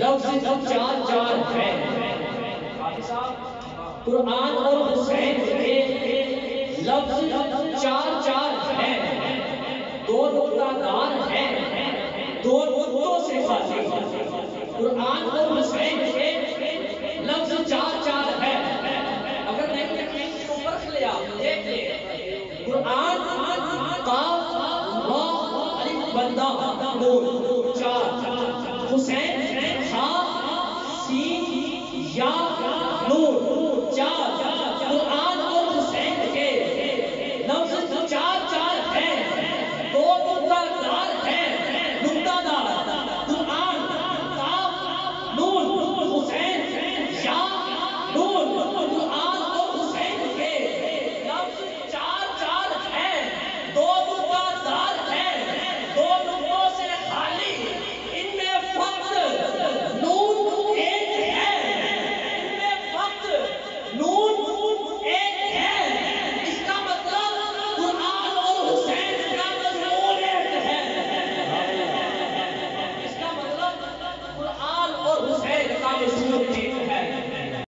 لفظ چار چار ہے قرآن اور حسین کے لفظ چار چار ہے، دو نقطہ دار ہے، دو نقطوں سے خالی قرآن اور حسین کے لفظ چار چار ہے۔ اگر نہیں یقین تو پرکھ لیا، دیکھ لے قرآن قاف را الف بندہ نون چار، حسین ہا سین یا